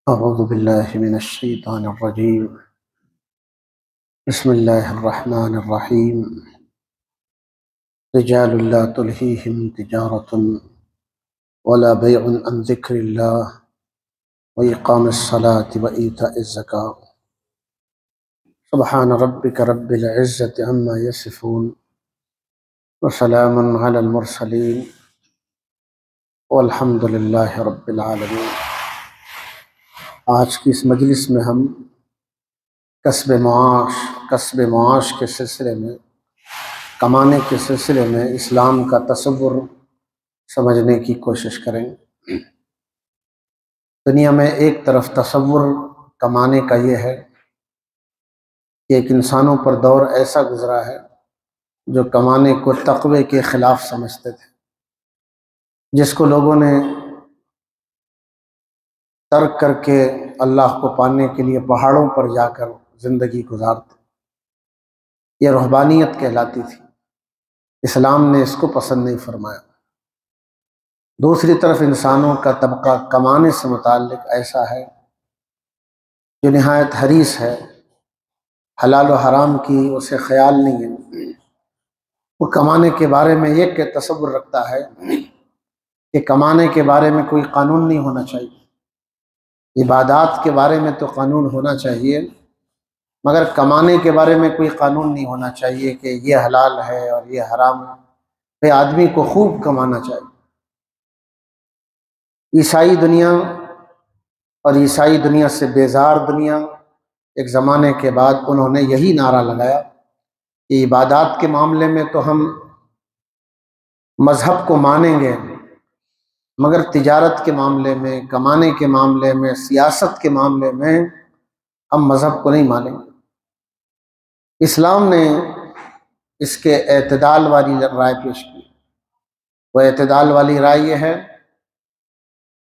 أعوذ بالله من الشيطان الرجيم. بسم الله الرحمن الرحيم. رجال لا تلهيهم تجارة ولا بيع عن ذكر الله وإقام الصلاة وإيتاء الزكاة. سبحان ربك رب العزة عما يصفون وسلام على المرسلين والحمد لله رب العالمين. آج کی اس مجلس میں ہم کسب معاش کے سلسلے میں، کمانے کے سلسلے میں اسلام کا تصور سمجھنے کی کوشش کریں گے۔ دنیا میں ایک طرف تصور کمانے کا یہ ہے کہ ایک انسانوں پر دور ایسا گزرا ہے جو کمانے کو تقوی کے خلاف سمجھتے تھے، جس کو لوگوں نے ترک کر کے اللہ کو پانے کے لیے پہاڑوں پر جا کر زندگی گزارتے۔ یہ رہبانیت کہلاتی تھی۔ اسلام نے اس کو پسند نہیں فرمایا۔ دوسری طرف انسانوں کا طبقہ کمانے سے متعلق ایسا ہے جو نہایت حریص ہے، حلال و حرام کی اسے خیال نہیں ہے۔ وہ کمانے کے بارے میں یہ کہ تصور رکھتا ہے کہ کمانے کے بارے میں کوئی قانون نہیں ہونا چاہیے، عبادات کے بارے میں تو قانون ہونا چاہیے، مگر کمانے کے بارے میں کوئی قانون نہیں ہونا چاہیے کہ یہ حلال ہے اور یہ حرام ہے۔ بھئی آدمی کو خوب کمانا چاہیے۔ عیسائی دنیا اور عیسائی دنیا سے بیزار دنیا ایک زمانے کے بعد انہوں نے یہی نعرہ لگایا کہ عبادات کے معاملے میں تو ہم مذہب کو مانیں گے، مگر تجارت کے معاملے میں، کمانے کے معاملے میں، سیاست کے معاملے میں ہم مذہب کو نہیں مانیں گے۔ اسلام نے اس کے اعتدال والی رائے پیش کی۔ وہ اعتدال والی رائے یہ ہے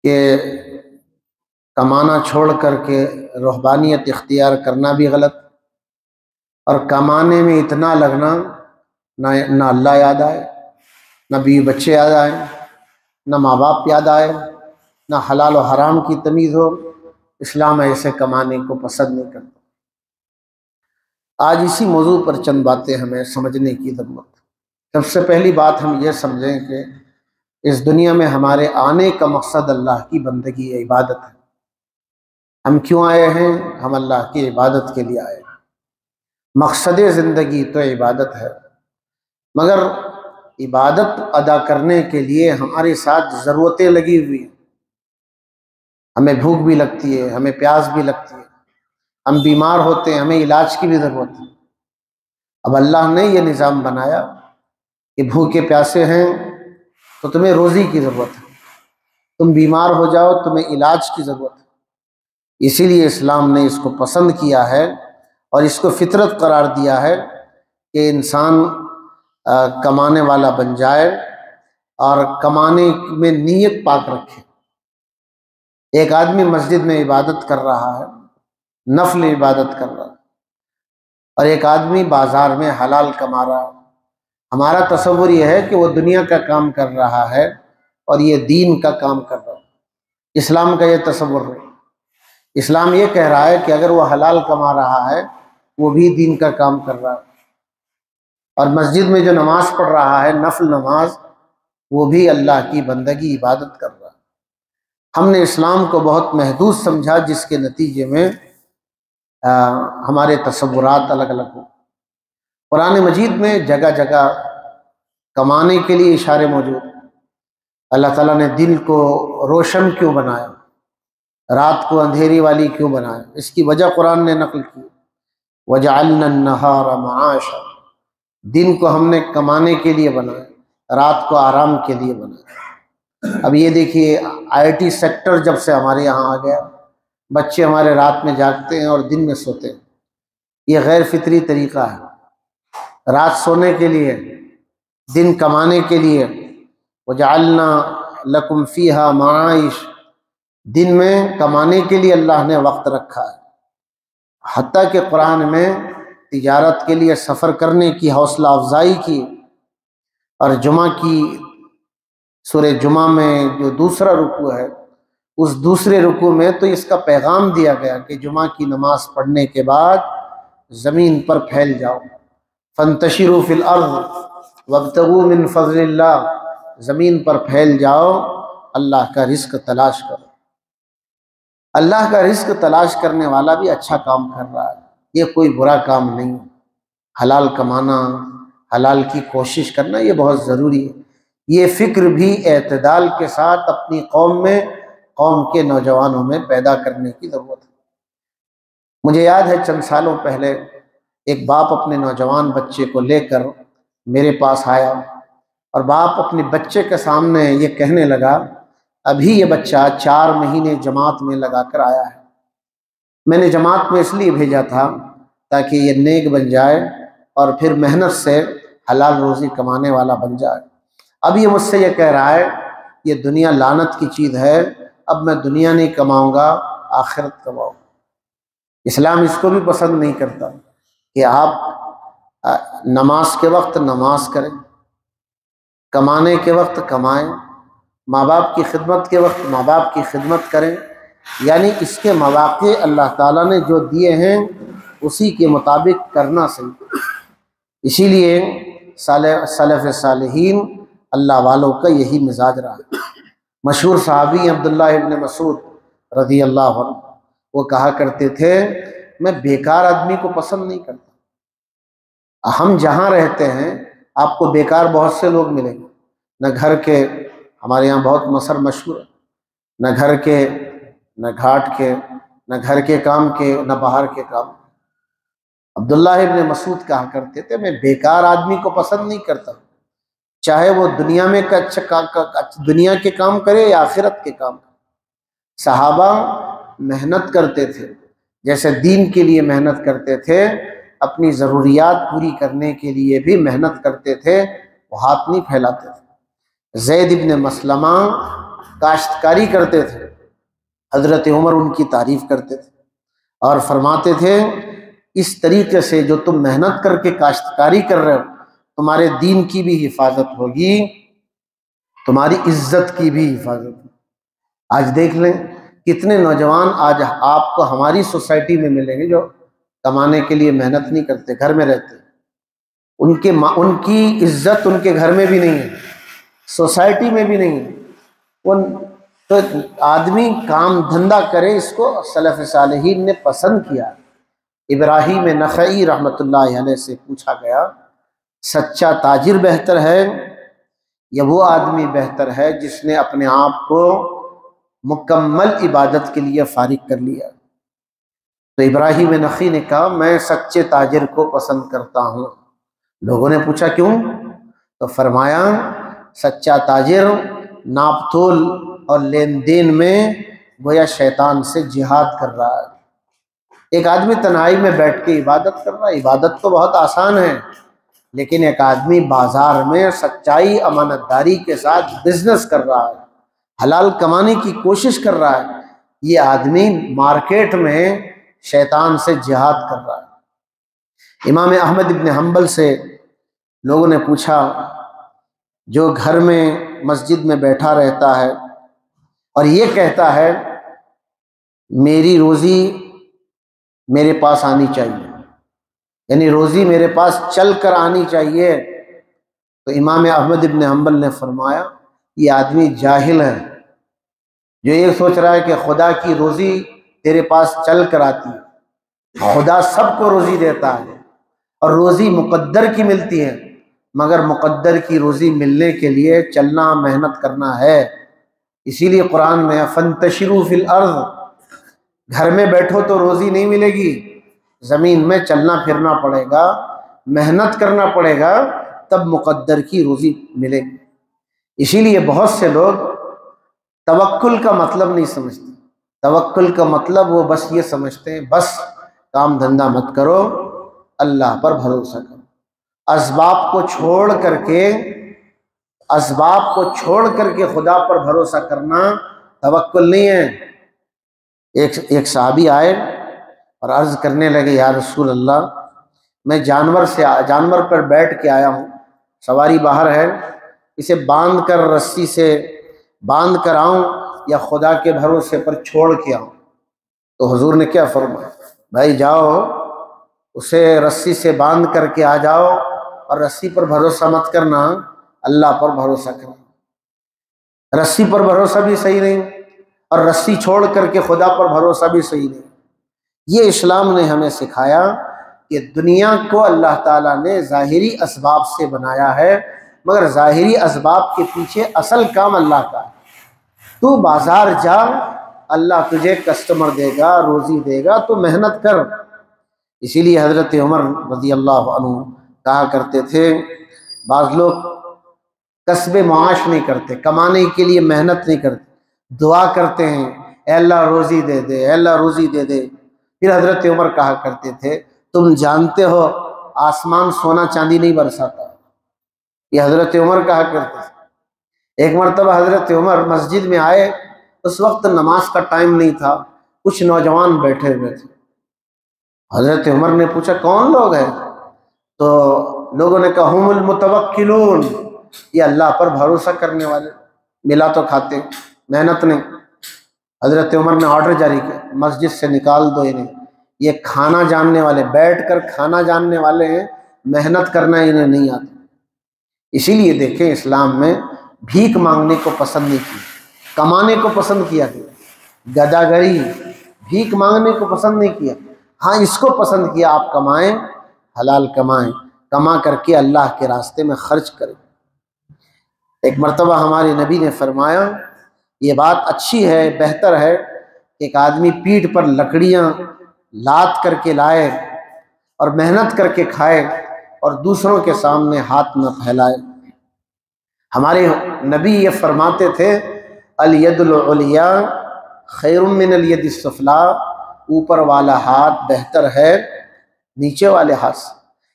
کہ کمانا چھوڑ کر کے رہبانیت اختیار کرنا بھی غلط، اور کمانے میں اتنا لگنا نہ اللہ یاد آئے، نہ بیوی بچے یاد آئے، نہ ماں باپ یاد آئے، نہ حلال و حرام کی تمیز ہو۔ اسلام ایسے کمانے کو پسند نہیں کرتا۔ آج اسی موضوع پر چند باتیں ہمیں سمجھنے کی ضرورت ہے۔ سب سے پہلی بات ہم یہ سمجھیں کہ اس دنیا میں ہمارے آنے کا مقصد اللہ کی بندگی ہے، عبادت ہے۔ ہم کیوں آئے ہیں؟ ہم اللہ کی عبادت کے لیے آئے ہیں۔ مقصد زندگی تو عبادت ہے، مگر عبادت ادا کرنے کے لیے ہمارے ساتھ ضرورتیں لگی ہوئی ہیں۔ ہمیں بھوک بھی لگتی ہے، ہمیں پیاس بھی لگتی ہے، ہم بیمار ہوتے ہیں، ہمیں علاج کی بھی ضرورت ہے۔ اب اللہ نے یہ نظام بنایا کہ بھوکے پیاسے ہیں تو تمہیں روزی کی ضرورت ہے، تم بیمار ہو جاؤ تمہیں علاج کی ضرورت ہے۔ اسی لیے اسلام نے اس کو پسند کیا ہے اور اس کو فطرت قرار دیا ہے کہ انسان کمانے والا بن جائے اور کمانے میں نیت پاک رکھے۔ ایک آدمی مسجد میں عبادت کر رہا ہے، نفل عبادت کر رہا ہے، اور ایک آدمی بازار میں حلال کما رہا ہے۔ ہمارا تصور یہ ہے کہ وہ دنیا کا کام کر رہا ہے اور یہ دین کا کام کر رہا ہے۔ اسلام کا یہ تصور نہیں۔ اسلام یہ کہہ رہا ہے کہ اگر وہ حلال کما رہا ہے وہ بھی دین کا کام کر رہا ہے، اور مسجد میں جو نماز پڑھ رہا ہے نفل نماز، وہ بھی اللہ کی بندگی عبادت کر رہا ہے۔ ہم نے اسلام کو بہت محدود سمجھا، جس کے نتیجے میں ہمارے تصورات الگ الگ ہوں۔ قرآن مجید میں جگہ جگہ کمانے کے لیے اشارے موجود ہیں۔ اللہ تعالیٰ نے دن کو روشن کیوں بنایا، رات کو اندھیری والی کیوں بنایا؟ اس کی وجہ قرآن نے نقل کی۔ وَجَعَلْنَا النَّهَارَ مَعَاشًا، دن کو ہم نے کمانے کے لیے بنایا، رات کو آرام کے لیے بنایا۔ اب یہ دیکھیے آئی ٹی سیکٹر جب سے ہمارے یہاں آ گیا، بچے ہمارے رات میں جاگتے ہیں اور دن میں سوتے ہیں۔ یہ غیر فطری طریقہ ہے۔ رات سونے کے لیے، دن کمانے کے لیے۔ وَجَعَلْنَا لَكُمْ فِيهَا مَعَائِشَ، دن میں کمانے کے لیے اللہ نے وقت رکھا ہے۔ حتیٰ کہ قرآن میں تجارت کے لیے سفر کرنے کی حوصلہ افزائی کی، اور جمعہ کی سورہ جمعہ میں جو دوسرا رکوع ہے اس دوسرے رکوع میں تو اس کا پیغام دیا گیا کہ جمعہ کی نماز پڑھنے کے بعد زمین پر پھیل جاؤ، فانتشروا فی الارض وابتغوا من فضل اللہ، زمین پر پھیل جاؤ، اللہ کا رزق تلاش کرو۔ اللہ کا رزق تلاش کرنے والا بھی اچھا کام کر رہا ہے، یہ کوئی برا کام نہیں۔ حلال کمانا، حلال کی کوشش کرنا یہ بہت ضروری ہے۔ یہ فکر بھی اعتدال کے ساتھ اپنی قوم میں، قوم کے نوجوانوں میں پیدا کرنے کی ضرورت ہے۔ مجھے یاد ہے چند سالوں پہلے ایک باپ اپنے نوجوان بچے کو لے کر میرے پاس آیا، اور باپ اپنے بچے کے سامنے یہ کہنے لگا، ابھی یہ بچہ 4 مہینے جماعت میں لگا کر آیا ہے، میں نے جماعت میں اس لیے بھیجا تھا تاکہ یہ نیک بن جائے اور پھر محنت سے حلال روزی کمانے والا بن جائے۔ اب یہ مجھ سے یہ کہہ رہا ہے یہ دنیا لعنت کی چیز ہے، اب میں دنیا نہیں کماؤں گا، آخرت کماؤں گا۔ اسلام اس کو بھی پسند نہیں کرتا کہ آپ نماز کے وقت نماز کریں، کمانے کے وقت کمائیں، ماں باپ کی خدمت کے وقت ماں باپ کی خدمت کریں، یعنی اس کے مواقع اللہ تعالیٰ نے جو دیے ہیں اسی کے مطابق کرنا صحیح۔ اسی لیے سلف صالحین اللہ والوں کا یہی مزاج رہا ہے۔ مشہور صحابی عبداللہ ابن مسعود رضی اللہ عنہ، وہ کہا کرتے تھے میں بیکار آدمی کو پسند نہیں کرتا۔ ہم جہاں رہتے ہیں آپ کو بیکار بہت سے لوگ ملیں گے، نہ گھر کے، ہمارے یہاں بہت مسر مشہور ہے، نہ گھر کے، نہ گھاٹ کے، نہ گھر کے کام کے، نہ باہر کے کام۔ عبداللہ ابن مسعود کہا کرتے تھے میں بیکار آدمی کو پسند نہیں کرتا، چاہے وہ دنیا میں دنیا کے کام کرے یا آخرت کے کام کرے۔ صحابہ محنت کرتے تھے، جیسے دین کے لیے محنت کرتے تھے، اپنی ضروریات پوری کرنے کے لیے بھی محنت کرتے تھے، وہ ہاتھ نہیں پھیلاتے تھے۔ زید ابن مسلمہ کاشتکاری کرتے تھے، حضرت عمر ان کی تعریف کرتے تھے اور فرماتے تھے اس طریقے سے جو تم محنت کر کے کاشتکاری کر رہے ہو تمہارے دین کی بھی حفاظت ہوگی، تمہاری عزت کی بھی حفاظت ہوگی۔ آج دیکھ لیں کتنے نوجوان آج آپ کو ہماری سوسائٹی میں ملیں گے جو کمانے کے لیے محنت نہیں کرتے، گھر میں رہتے، ان کی عزت ان کے گھر میں بھی نہیں ہے، سوسائٹی میں بھی نہیں ہے۔ تو آدمی کام دھندا کرے، اس کو سلف صالحین نے پسند کیا۔ ابراہیم نخعی رحمۃ اللہ علیہ سے پوچھا گیا سچا تاجر بہتر ہے یا وہ آدمی بہتر ہے جس نے اپنے آپ کو مکمل عبادت کے لیے فارغ کر لیا؟ تو ابراہیم نخعی نے کہا میں سچے تاجر کو پسند کرتا ہوں۔ لوگوں نے پوچھا کیوں؟ تو فرمایا سچا تاجر ناپ تول اور لین دین میں گویا شیطان سے جہاد کر رہا ہے۔ ایک آدمی تنہائی میں بیٹھ کے عبادت کر رہا ہے، عبادت تو بہت آسان ہے، لیکن ایک آدمی بازار میں سچائی امانت داری کے ساتھ بزنس کر رہا ہے، حلال کمانے کی کوشش کر رہا ہے، یہ آدمی مارکیٹ میں شیطان سے جہاد کر رہا ہے۔ امام احمد ابن حنبل سے لوگوں نے پوچھا جو گھر میں مسجد میں بیٹھا رہتا ہے اور یہ کہتا ہے میری روزی میرے پاس آنی چاہیے، یعنی روزی میرے پاس چل کر آنی چاہیے، تو امام احمد ابن حنبل نے فرمایا یہ آدمی جاہل ہے جو یہ سوچ رہا ہے کہ خدا کی روزی تیرے پاس چل کر آتی ہے۔ خدا سب کو روزی دیتا ہے اور روزی مقدر کی ملتی ہے، مگر مقدر کی روزی ملنے کے لیے چلنا، محنت کرنا ہے۔ اسی لیے قرآن میں فانتشروا فی الارض، گھر میں بیٹھو تو روزی نہیں ملے گی، زمین میں چلنا پھرنا پڑے گا، محنت کرنا پڑے گا، تب مقدر کی روزی ملے گی۔ اسی لیے بہت سے لوگ توکل کا مطلب نہیں سمجھتے۔ توکل کا مطلب وہ بس یہ سمجھتے ہیں بس کام دھندا مت کرو، اللہ پر بھروسہ کرو۔ اسباب کو چھوڑ کر کے خدا پر بھروسہ کرنا توکل نہیں ہے۔ ایک صحابی آئے اور عرض کرنے لگے یا رسول اللہ میں جانور پر بیٹھ کے آیا ہوں، سواری باہر ہے، اسے باندھ کر رسی سے باندھ کر آؤں یا خدا کے بھروسے پر چھوڑ کے آؤں؟ تو حضور نے کیا فرمایا؟ بھائی جاؤ، اسے رسی سے باندھ کر کے آ جاؤ، اور رسی پر بھروسہ مت کرنا، اللہ پر بھروسہ کرنا۔ رسی پر بھروسہ بھی صحیح نہیں، اور رسی چھوڑ کر کے خدا پر بھروسہ بھی صحیح نہیں۔ یہ اسلام نے ہمیں سکھایا کہ دنیا کو اللہ تعالیٰ نے ظاہری اسباب سے بنایا ہے، مگر ظاہری اسباب کے پیچھے اصل کام اللہ کا ہے۔ تو بازار جا، اللہ تجھے کسٹمر دے گا، روزی دے گا، تو محنت کر۔ اسی لیے حضرت عمر رضی اللہ عنہ کہا کرتے تھے، بعض لوگ کسب معاش نہیں کرتے، کمانے کے لیے محنت نہیں کرتے، دعا کرتے ہیں اے اللہ روزی دے دے، اے اللہ روزی دے دے۔ پھر حضرت عمر کہا کرتے تھے، تم جانتے ہو آسمان سونا چاندی نہیں برساتا۔ یہ حضرت عمر کہا کرتے تھے۔ ایک مرتبہ حضرت عمر مسجد میں آئے، اس وقت نماز کا ٹائم نہیں تھا، کچھ نوجوان بیٹھے ہوئے تھے۔ حضرت عمر نے پوچھا کون لوگ ہیں؟ تو لوگوں نے کہا ہم المتوکلون، یہ اللہ پر بھروسہ کرنے والے، ملا تو کھاتے، محنت نہیں۔ حضرت عمر نے آرڈر جاری کیا، مسجد سے نکال دو انہیں، یہ کھانا جاننے والے، بیٹھ کر کھانا جاننے والے ہیں، محنت کرنا انہیں نہیں آتا۔ اسی لیے دیکھیں اسلام میں بھیک مانگنے کو پسند نہیں کیا، کمانے کو پسند کیا گیا۔ گداگری، بھیک مانگنے کو پسند نہیں کیا، ہاں اس کو پسند کیا آپ کمائیں، حلال کمائیں، کما کر کے اللہ کے راستے میں خرچ کریں۔ ایک مرتبہ ہمارے نبی نے فرمایا، یہ بات اچھی ہے، بہتر ہے کہ ایک آدمی پیٹھ پر لکڑیاں لاد کر کے لائے اور محنت کر کے کھائے اور دوسروں کے سامنے ہاتھ نہ پھیلائے۔ ہمارے نبی یہ فرماتے تھے، الید العلیٰ خیر من الید السفلیٰ، اوپر والا ہاتھ بہتر ہے نیچے والے ہاتھ سے،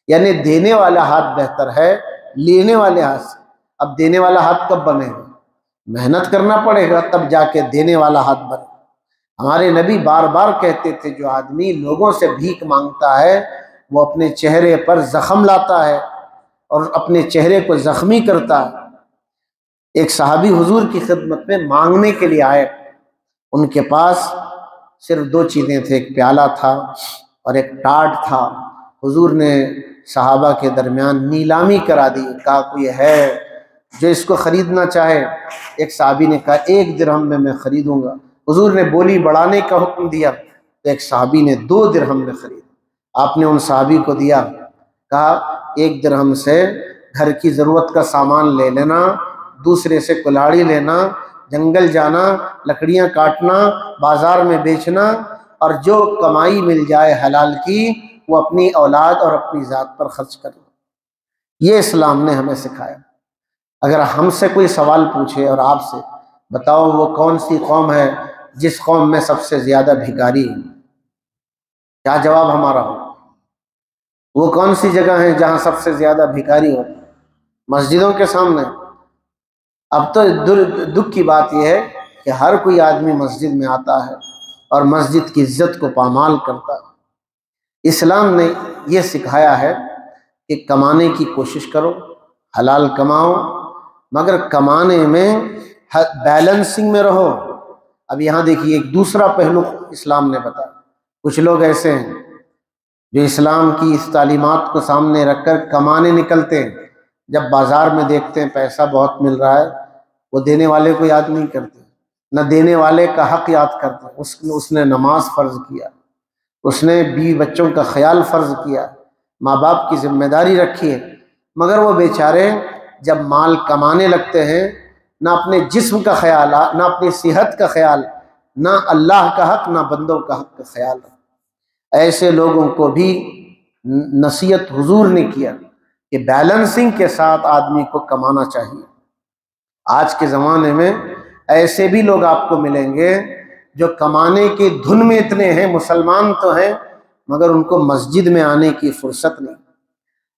یعنی دینے والا ہاتھ بہتر ہے لینے والے ہاتھ سے۔ اب دینے والا ہاتھ کب بنے گا؟ محنت کرنا پڑے گا تب جا کے دینے والا ہاتھ بنے۔ ہمارے نبی بار بار کہتے تھے، جو آدمی لوگوں سے بھیک مانگتا ہے وہ اپنے چہرے پر زخم لاتا ہے اور اپنے چہرے کو زخمی کرتا ہے۔ ایک صحابی حضور کی خدمت میں مانگنے کے لیے آئے، ان کے پاس صرف دو چیزیں تھے، ایک پیالہ تھا اور ایک ٹاٹ تھا۔ حضور نے صحابہ کے درمیان نیلامی کرا دی، کہا کوئی ہے جو اس کو خریدنا چاہے؟ ایک صحابی نے کہا 1 درہم میں خریدوں گا۔ حضور نے بولی بڑھانے کا حکم دیا تو ایک صحابی نے 2 درہم میں خریدا۔ آپ نے ان صحابی کو دیا، کہا 1 درہم سے گھر کی ضرورت کا سامان لے لینا، دوسرے سے کلاڑی لینا، جنگل جانا، لکڑیاں کاٹنا، بازار میں بیچنا، اور جو کمائی مل جائے حلال کی وہ اپنی اولاد اور اپنی ذات پر خرچ کرنا۔ یہ اسلام نے ہمیں سکھایا۔ اگر ہم سے کوئی سوال پوچھے اور آپ سے، بتاؤ وہ کون سی قوم ہے جس قوم میں سب سے زیادہ بھکاری ہے؟ کیا جواب ہمارا ہو؟ وہ کون سی جگہ ہے جہاں سب سے زیادہ بھکاری ہو؟ مسجدوں کے سامنے۔ اب تو دکھ کی بات یہ ہے کہ ہر کوئی آدمی مسجد میں آتا ہے اور مسجد کی عزت کو پامال کرتا ہے۔ اسلام نے یہ سکھایا ہے کہ کمانے کی کوشش کرو، حلال کماؤ، مگر کمانے میں بیلنسنگ میں رہو۔ اب یہاں دیکھیے ایک دوسرا پہلو اسلام نے بتایا۔ کچھ لوگ ایسے ہیں جو اسلام کی اس تعلیمات کو سامنے رکھ کر کمانے نکلتے ہیں، جب بازار میں دیکھتے ہیں پیسہ بہت مل رہا ہے، وہ دینے والے کو یاد نہیں کرتے، نہ دینے والے کا حق یاد کرتے۔ اس نے نماز فرض کیا، اس نے بیوی بچوں کا خیال فرض کیا، ماں باپ کی ذمہ داری رکھی ہے، مگر وہ بیچارے جب مال کمانے لگتے ہیں، نہ اپنے جسم کا خیال، نہ اپنی صحت کا خیال، نہ اللہ کا حق، نہ بندوں کا حق کا خیال۔ ایسے لوگوں کو بھی نصیحت حضور نے کیا کہ بیلنسنگ کے ساتھ آدمی کو کمانا چاہیے۔ آج کے زمانے میں ایسے بھی لوگ آپ کو ملیں گے جو کمانے کی دھن میں اتنے ہیں، مسلمان تو ہیں مگر ان کو مسجد میں آنے کی فرصت نہیں۔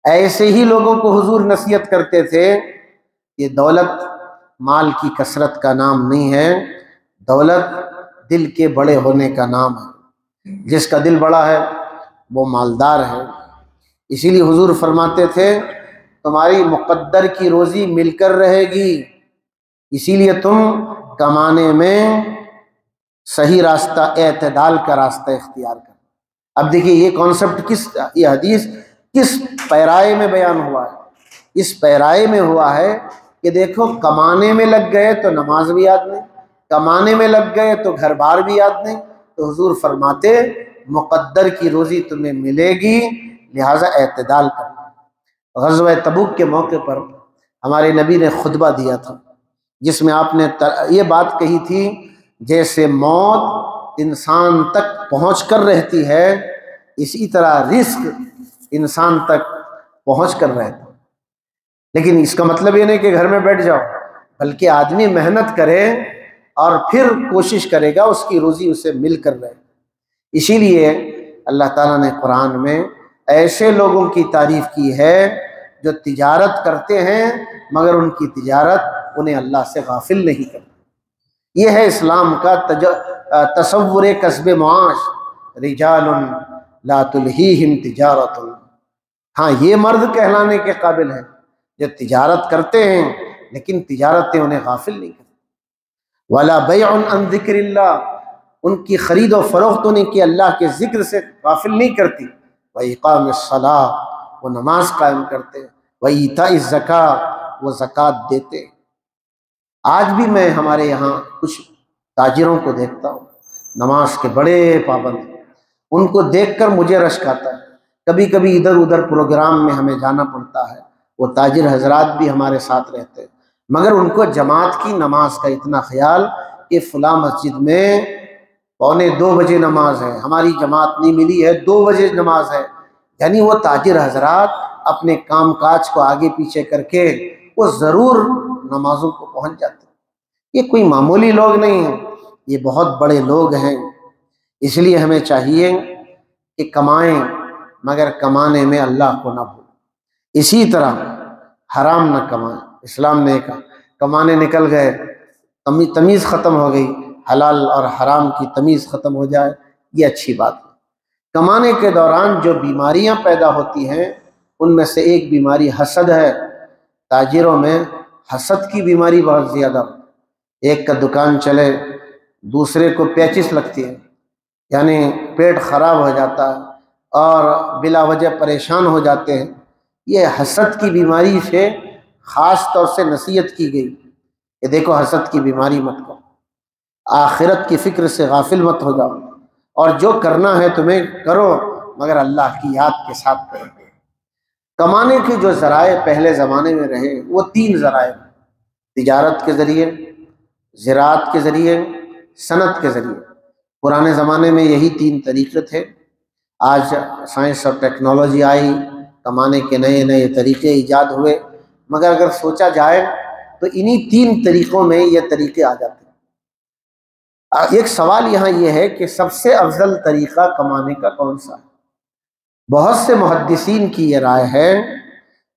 ایسے ہی لوگوں کو حضور نصیحت کرتے تھے، یہ دولت مال کی کثرت کا نام نہیں ہے، دولت دل کے بڑے ہونے کا نام ہے۔ جس کا دل بڑا ہے وہ مالدار ہے۔ اسی لیے حضور فرماتے تھے، تمہاری مقدر کی روزی مل کر رہے گی، اسی لیے تم کمانے میں صحیح راستہ اعتدال کا راستہ اختیار کرنا۔ اب دیکھیے یہ کانسیپٹ یہ حدیث کس پیرائے میں بیان ہوا ہے؟ اس پیرائے میں ہوا ہے کہ دیکھو کمانے میں لگ گئے تو نماز بھی یاد نہیں، کمانے میں لگ گئے تو گھر بار بھی یاد نہیں، تو حضور فرماتے مقدر کی روزی تمہیں ملے گی، لہٰذا اعتدال کرنا۔ غزوہ تبوک کے موقع پر ہمارے نبی نے خطبہ دیا تھا، جس میں آپ نے یہ بات کہی تھی جیسے موت انسان تک پہنچ کر رہتی ہے، اسی طرح رزق انسان تک پہنچ کر رہتا۔ لیکن اس کا مطلب یہ نہیں کہ گھر میں بیٹھ جاؤ، بلکہ آدمی محنت کرے اور پھر کوشش کرے گا اس کی روزی اسے مل کر رہے۔ اسی لیے اللہ تعالیٰ نے قرآن میں ایسے لوگوں کی تعریف کی ہے جو تجارت کرتے ہیں مگر ان کی تجارت انہیں اللہ سے غافل نہیں کرتی۔ یہ ہے اسلام کا تصور کسب معاش، رجال لا تلہیہم تجارت۔ ہاں یہ مرد کہلانے کے قابل ہیں جو تجارت کرتے ہیں لیکن تجارتیں انہیں غافل نہیں کرتی۔ ولا بیع عن ذکر اللہ، ان کی خرید و فروخت انہیں کہ اللہ کے ذکر سے غافل نہیں کرتی۔ وإقام الصلاۃ، وہ نماز قائم کرتے، وإیتاء الزکاۃ، وہ زکوٰۃ دیتے۔ آج بھی میں ہمارے یہاں کچھ تاجروں کو دیکھتا ہوں نماز کے بڑے پابند، ان کو دیکھ کر مجھے رشک آتا ہے۔ کبھی کبھی ادھر ادھر پروگرام میں ہمیں جانا پڑتا ہے، وہ تاجر حضرات بھی ہمارے ساتھ رہتے ہیں، مگر ان کو جماعت کی نماز کا اتنا خیال کہ فلاں مسجد میں 1:45 بجے نماز ہے، ہماری جماعت نہیں ملی ہے 2 بجے نماز ہے۔ یعنی وہ تاجر حضرات اپنے کام کاج کو آگے پیچھے کر کے وہ ضرور نمازوں کو پہنچ جاتے ہیں۔ یہ کوئی معمولی لوگ نہیں ہیں، یہ بہت بڑے لوگ ہیں۔ اس لیے ہمیں چاہیے کہ کمائیں مگر کمانے میں اللہ کو نہ بھولیں۔ اسی طرح حرام نہ کمائیں۔ اسلام نے کہا کمانے نکل گئے، تمیز ختم ہو گئی، حلال اور حرام کی تمیز ختم ہو جائے، یہ اچھی بات ہے۔ کمانے کے دوران جو بیماریاں پیدا ہوتی ہیں ان میں سے ایک بیماری حسد ہے۔ تاجروں میں حسد کی بیماری بہت زیادہ، ایک کا دکان چلے دوسرے کو پیچس لگتی ہے، یعنی پیٹ خراب ہو جاتا ہے اور بلا وجہ پریشان ہو جاتے ہیں۔ یہ حسد کی بیماری سے خاص طور سے نصیحت کی گئی کہ دیکھو حسد کی بیماری مت کرو، آخرت کی فکر سے غافل مت ہو جاؤ، اور جو کرنا ہے تمہیں کرو مگر اللہ کی یاد کے ساتھ کرو۔ کمانے کے جو ذرائع پہلے زمانے میں رہے وہ 3 ذرائع، تجارت کے ذریعے، زراعت کے ذریعے، صنعت کے ذریعے۔ پرانے زمانے میں یہی 3 طریقے تھے۔ آج سائنس اور ٹیکنالوجی آئی، کمانے کے نئے نئے طریقے ایجاد ہوئے، مگر اگر سوچا جائے تو انہی 3 طریقوں میں یہ طریقے آ جاتے ہیں۔ ایک سوال یہاں یہ ہے کہ سب سے افضل طریقہ کمانے کا کون سا ہے؟ بہت سے محدثین کی یہ رائے ہے،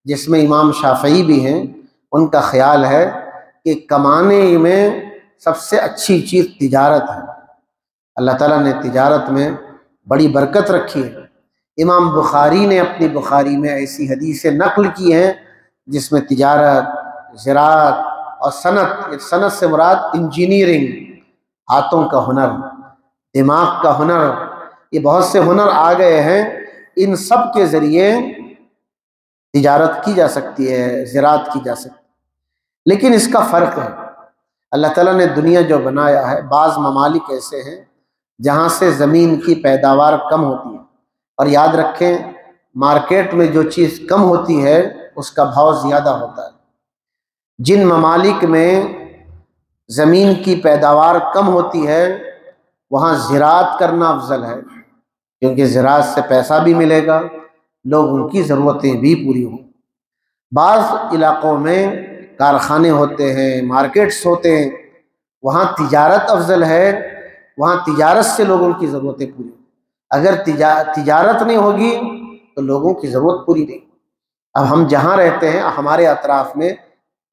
جس میں امام شافعی بھی ہیں، ان کا خیال ہے کہ کمانے میں سب سے اچھی چیز تجارت ہے۔ اللہ تعالیٰ نے تجارت میں بڑی برکت رکھی ہے۔ امام بخاری نے اپنی بخاری میں ایسی حدیثیں نقل کی ہیں جس میں تجارت، زراعت اور صنعت، صنعت سے مراد انجینئرنگ، ہاتھوں کا ہنر، دماغ کا ہنر، یہ بہت سے ہنر آ گئے ہیں۔ ان سب کے ذریعے تجارت کی جا سکتی ہے، زراعت کی جا سکتی ہے، لیکن اس کا فرق ہے۔ اللہ تعالیٰ نے دنیا جو بنایا ہے، بعض ممالک ایسے ہیں جہاں سے زمین کی پیداوار کم ہوتی ہے، اور یاد رکھیں مارکیٹ میں جو چیز کم ہوتی ہے اس کا بھاؤ زیادہ ہوتا ہے۔ جن ممالک میں زمین کی پیداوار کم ہوتی ہے وہاں زراعت کرنا افضل ہے، کیونکہ زراعت سے پیسہ بھی ملے گا، لوگوں کی ضرورتیں بھی پوری ہوں۔ بعض علاقوں میں کارخانے ہوتے ہیں، مارکیٹس ہوتے ہیں، وہاں تجارت افضل ہے، وہاں تجارت سے لوگوں کی ضرورتیں پوری ہوں۔ اگر تجارت نہیں ہوگی تو لوگوں کی ضرورت پوری نہیں۔ اب ہم جہاں رہتے ہیں ہمارے اطراف میں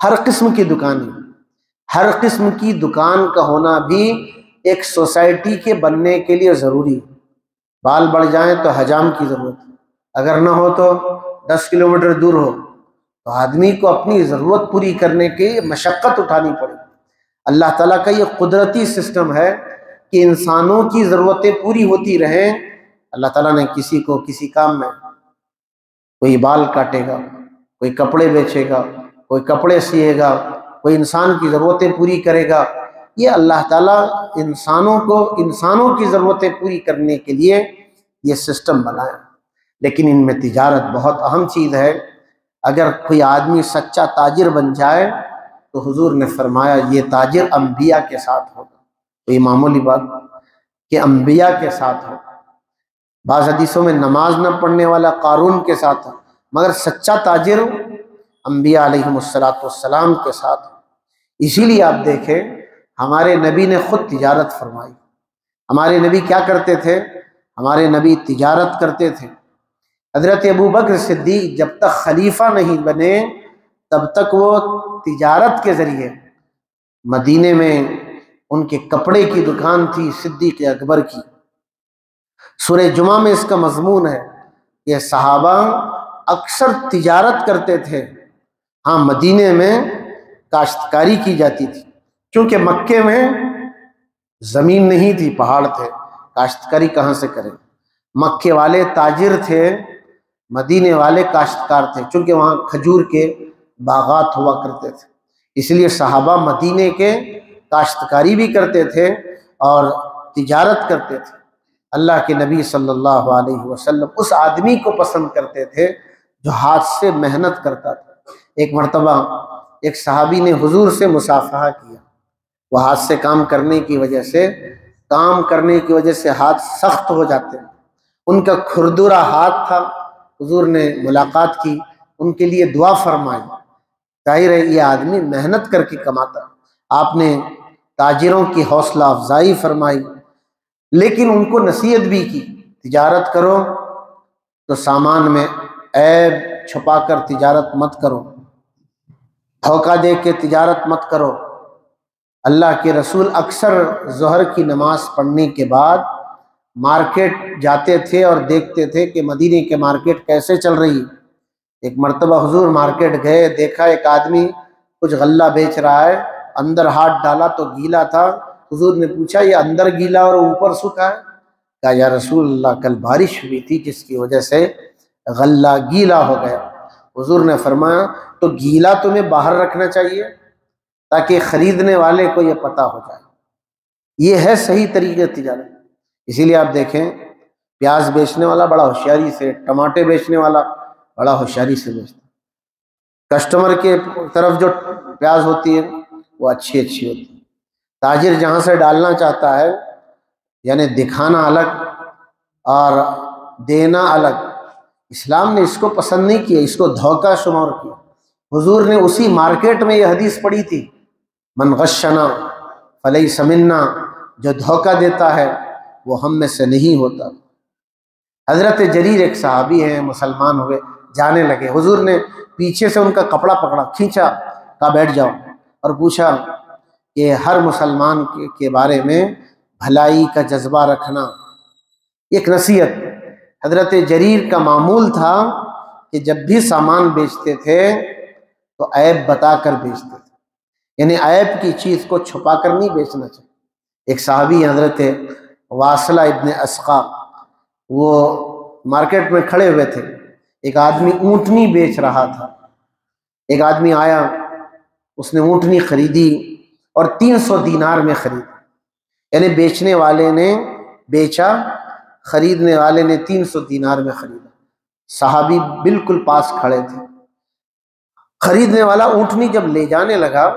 ہر قسم کی دکانیں، ہر قسم کی دکان کا ہونا بھی ایک سوسائٹی کے بننے کے لیے ضروری ہے۔ بال بڑھ جائیں تو حجام کی ضرورت ہے، اگر نہ ہو تو 10 کلومیٹر دور ہو تو آدمی کو اپنی ضرورت پوری کرنے کی مشقت اٹھانی پڑے۔ اللہ تعالیٰ کا یہ قدرتی سسٹم ہے کہ انسانوں کی ضرورتیں پوری ہوتی رہیں۔ اللہ تعالیٰ نے کسی کو کسی کام میں، کوئی بال کاٹے گا، کوئی کپڑے بیچے گا، کوئی کپڑے سیے گا، کوئی انسان کی ضرورتیں پوری کرے گا۔ یہ اللہ تعالیٰ انسانوں کی ضرورتیں پوری کرنے کے لیے یہ سسٹم بنایا۔ لیکن ان میں تجارت بہت اہم چیز ہے۔ اگر کوئی آدمی سچا تاجر بن جائے تو حضور نے فرمایا یہ تاجر انبیاء کے ساتھ ہوگا۔ تو یہ معمولی بات کہ انبیاء کے ساتھ ہوگا۔ بعض حدیثوں میں نماز نہ پڑھنے والا قارون کے ساتھ ہو، مگر سچا تاجر انبیاء علیہم السلام کے ساتھ ہو۔ اسی لیے آپ دیکھیں ہمارے نبی نے خود تجارت فرمائی۔ ہمارے نبی کیا کرتے تھے؟ ہمارے نبی تجارت کرتے تھے۔ حضرت ابوبکر صدیق جب تک خلیفہ نہیں بنے تب تک وہ تجارت کے ذریعے، مدینے میں ان کے کپڑے کی دکان تھی صدیق اکبر کی۔ سورہ جمعہ میں اس کا مضمون ہے کہ صحابہ اکثر تجارت کرتے تھے۔ ہاں، مدینے میں کاشتکاری کی جاتی تھی، کیونکہ مکے میں زمین نہیں تھی، پہاڑ تھے، کاشتکاری کہاں سے کریں؟ مکے والے تاجر تھے، مدینے والے کاشتکار تھے، چونکہ وہاں کھجور کے باغات ہوا کرتے تھے۔ اس لیے صحابہ مدینے کے کاشتکاری بھی کرتے تھے اور تجارت کرتے تھے۔ اللہ کے نبی صلی اللہ علیہ وسلم اس آدمی کو پسند کرتے تھے جو ہاتھ سے محنت کرتا تھا۔ ایک مرتبہ ایک صحابی نے حضور سے مصافحہ کیا۔ وہ ہاتھ سے کام کرنے کی وجہ سے ہاتھ سخت ہو جاتے ہیں۔ ان کا کھردرا ہاتھ تھا۔ حضور نے ملاقات کی، ان کے لیے دعا فرمائی۔ ظاہر ہے یہ آدمی محنت کر کے کماتا۔ آپ نے تاجروں کی حوصلہ افزائی فرمائی، لیکن ان کو نصیحت بھی کی، تجارت کرو تو سامان میں عیب چھپا کر تجارت مت کرو، دھوکہ دے کے تجارت مت کرو۔ اللہ کے رسول اکثر ظہر کی نماز پڑھنے کے بعد مارکیٹ جاتے تھے اور دیکھتے تھے کہ مدینے کے مارکیٹ کیسے چل رہی۔ ایک مرتبہ حضور مارکیٹ گئے، دیکھا ایک آدمی کچھ غلہ بیچ رہا ہے، اندر ہاتھ ڈالا تو گیلا تھا۔ حضور نے پوچھا یہ اندر گیلا اور اوپر سوکھا ہے؟ کہا یا رسول اللہ کل بارش ہوئی تھی جس کی وجہ سے غلہ گیلا ہو گیا۔ حضور نے فرمایا تو گیلا تمہیں باہر رکھنا چاہیے تاکہ خریدنے والے کو یہ پتہ ہو جائے۔ یہ ہے صحیح طریقے تجارت۔ اسی لیے آپ دیکھیں پیاز بیچنے والا بڑا ہوشیاری سے، ٹماٹے بیچنے والا بڑا ہوشیاری سے بیچتا۔ کسٹمر کے طرف جو پیاز ہوتی ہے وہ اچھی ہوتی ہے۔ تاجر جہاں سے ڈالنا چاہتا ہے، یعنی دکھانا الگ اور دینا الگ، اسلام نے اس کو پسند نہیں کیا، اس کو دھوکہ شمار کیا۔ حضور نے اسی مارکیٹ میں یہ حدیث پڑھی تھی، من غشنا فلیس منا، جو دھوکہ دیتا ہے وہ ہم میں سے نہیں ہوتا۔ حضرت جریر ایک صحابی ہیں، مسلمان ہوئے، جانے لگے، حضور نے پیچھے سے ان کا کپڑا پکڑا، کھینچا، کہا بیٹھ جاؤ، اور پوچھا کہ ہر مسلمان کے بارے میں بھلائی کا جذبہ رکھنا، ایک نصیحت۔ حضرت جریر کا معمول تھا کہ جب بھی سامان بیچتے تھے تو عیب بتا کر بیچتے تھے، یعنی عیب کی چیز کو چھپا کر نہیں بیچنا چاہیے۔ ایک صحابی حضرت واصلہ ابن اسقا، وہ مارکیٹ میں کھڑے ہوئے تھے، ایک آدمی اونٹنی بیچ رہا تھا۔ ایک آدمی آیا، اس نے اونٹنی خریدی اور 300 دینار میں خریدی، یعنی بیچنے والے نے بیچا، خریدنے والے نے 300 دینار میں خریدا۔ صحابی بالکل پاس کھڑے تھے۔ خریدنے والا اونٹنی جب لے جانے لگا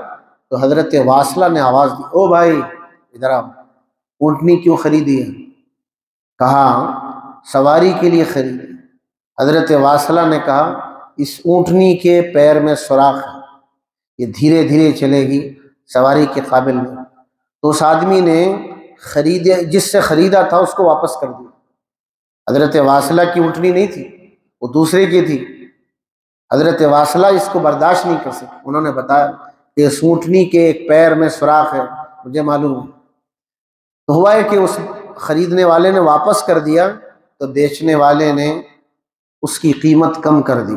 تو حضرت واصلہ نے آواز دی، او بھائی ادھر آؤ، اونٹنی کیوں خریدی ہے؟ کہا سواری کے لیے خریدی۔ حضرت واصلہ نے کہا اس اونٹنی کے پیر میں سوراخ ہے، یہ دھیرے دھیرے چلے گی، سواری کے قابل نہیں۔ تو اس آدمی نے جس سے خریدا تھا اس کو واپس کر دیا۔ حضرت واصلہ کی اونٹنی نہیں تھی، وہ دوسرے کی تھی۔ حضرت واصلہ اس کو برداشت نہیں کر سکے، انہوں نے بتایا کہ اس اونٹنی کے ایک پیر میں سوراخ ہے، مجھے معلوم ہے۔ تو ہوا ہے کہ اس خریدنے والے نے واپس کر دیا تو بیچنے والے نے اس کی قیمت کم کر دی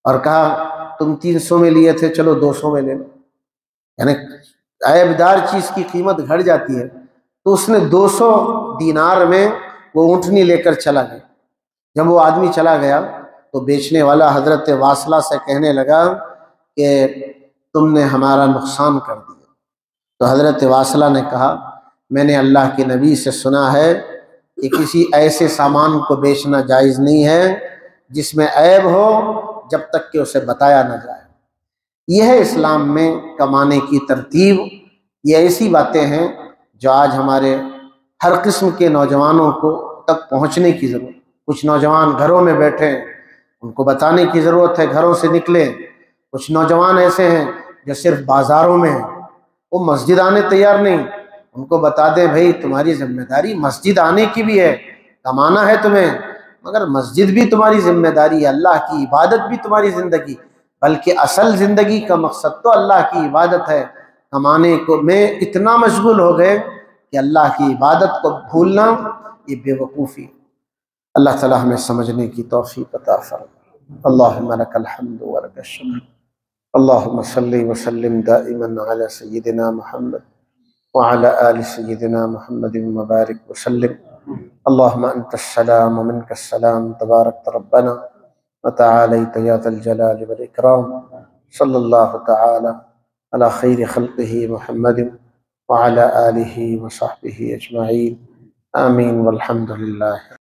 اور کہا تم 300 میں لیے تھے، چلو 200 میں لے لو، یعنی عیبدار چیز کی قیمت گھٹ جاتی ہے، تو اس نے 200 دینار میں وہ اونٹنی لے کر چلا گیا۔ جب وہ آدمی چلا گیا تو بیچنے والا حضرت واصلہ سے کہنے لگا کہ تم نے ہمارا نقصان کر دیا۔ تو حضرت واصلہ نے کہا میں نے اللہ کے نبی سے سنا ہے کہ کسی ایسے سامان کو بیچنا جائز نہیں ہے جس میں عیب ہو جب تک کہ اسے بتایا نہ جائے۔ یہ ہے اسلام میں کمانے کی ترتیب۔ یہ ایسی باتیں ہیں جو آج ہمارے ہر قسم کے نوجوانوں کو تک پہنچنے کی ضرورت۔ کچھ نوجوان گھروں میں بیٹھے ہیں، ان کو بتانے کی ضرورت ہے، گھروں سے نکلیں۔ کچھ نوجوان ایسے ہیں جو صرف بازاروں میں ہیں، وہ مسجد آنے تیار نہیں۔ ان کو بتا دیں بھائی تمہاری ذمہ داری مسجد آنے کی بھی ہے، کمانا ہے تمہیں، مگر مسجد بھی تمہاری ذمہ داری ہے، اللہ کی عبادت بھی تمہاری زندگی، بلکہ اصل زندگی کا مقصد تو اللہ کی عبادت ہے۔ کمانے کو میں اتنا مشغول ہو گئے کہ اللہ کی عبادت کو بھولنا یہ بے وقوفی۔ اللہ تعالی ہمیں سمجھنے کی توفیق عطا فرمائے۔ اللہم لک الحمد ولک الشکر، اللہم صلی وسلم دائما علی سیدنا محمد وعلى آل سيدنا محمد وبارك وسلم۔ اللهم أنت السلام ومنك السلام، تبارك ربنا وتعاليت يا ذا الجلال والإكرام۔ صلى الله تعالى على خير خلقه محمد وعلى آله وصحبه أجمعين، آمين والحمد لله۔